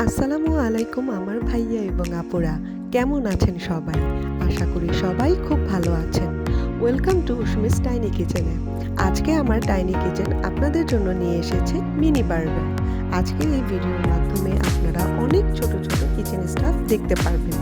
আসসালামু আলাইকুম আমার ভাইয়া এবং আপুরা, কেমন আছেন সবাই? আশা করি সবাই খুব ভালো আছেন। ওয়েলকাম টু USMI'S টাইনি কিচেনে। আজকে আমার টাইনি কিচেন আপনাদের জন্য নিয়ে এসেছে মিনি বার্গার। আজকের এই ভিডিওর মাধ্যমে আপনারা অনেক ছোট ছোট কিচেন স্টাফ দেখতে পারবেন।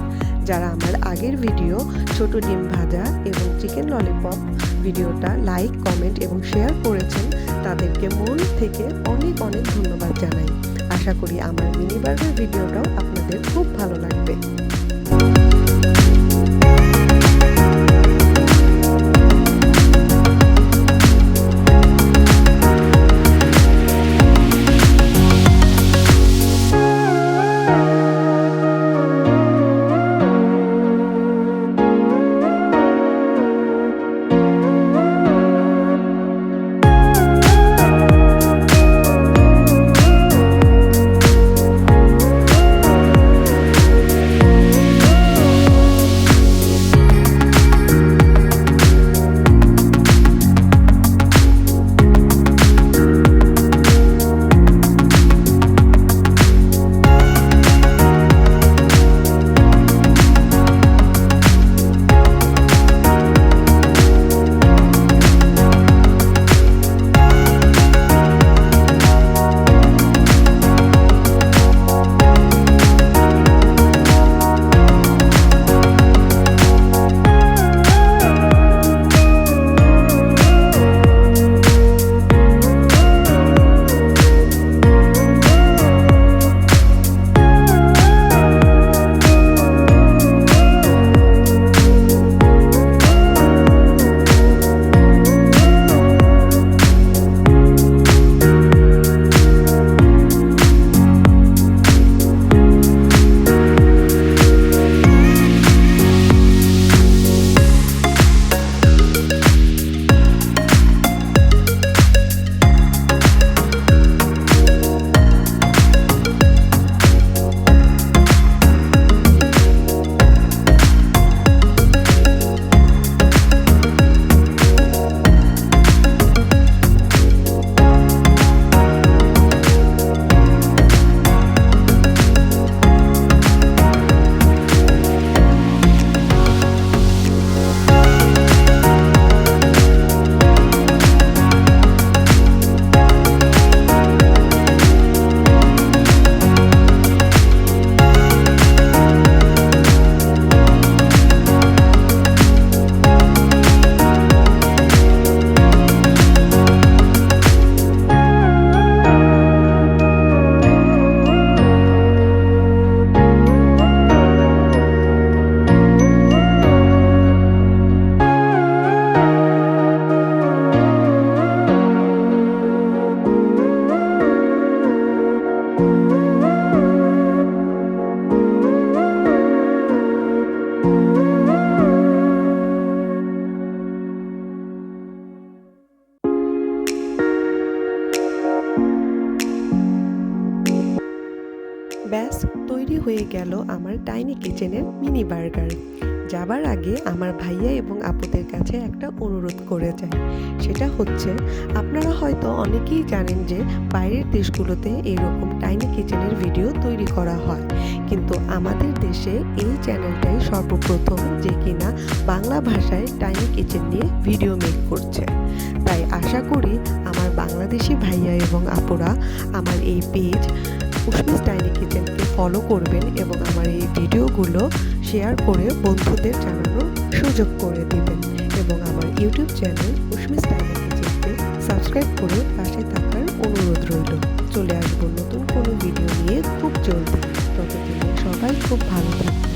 যারা আমার আগের ভিডিও ছোট ডিম ভাজা এবং চিকেন ললিপপ ভিডিওটা লাইক, কমেন্ট এবং শেয়ার করেছেন, তাদেরকে মন থেকে অনেক অনেক ধন্যবাদ জানাই। আশা করি আমার মিনি বার্গার ভিডিওটাও আপনাদের খুব ভালো লাগবে। ব্যাস তৈরি হয়ে গেল আমার টাইনি কিচেনের মিনি বার্গার। যাবার আগে আমার ভাইয়া এবং আপুদের কাছে একটা অনুরোধ করে যাই, সেটা হচ্ছে আপনারা হয়তো অনেকেই জানেন যে বাইরের দেশগুলোতে এইরকম টাইনি কিচেনের ভিডিও তৈরি করা হয়, কিন্তু আমাদের দেশে এই চ্যানেলটাই সর্বপ্রথম যে কিনা বাংলা ভাষায় টাইনি কিচেন নিয়ে ভিডিও মেক করছে। তাই আশা করি আমার বাংলাদেশি ভাইয়া এবং আপুরা আমার এই পেজ USMI'S টাইনি কিচেনকে ফলো করবেন এবং আমার এই ভিডিওগুলো শেয়ার করে বন্ধুদের জানানোর সুযোগ করে দিবেন এবং আমার ইউটিউব চ্যানেল USMI'S টাইনি কিচেনকে সাবস্ক্রাইব করে পাশে থাকার অনুরোধ রইল। চলে আসবো নতুন কোনো ভিডিও নিয়ে খুব জলদি। ততদিনে সবাই খুব ভালো থাকবে।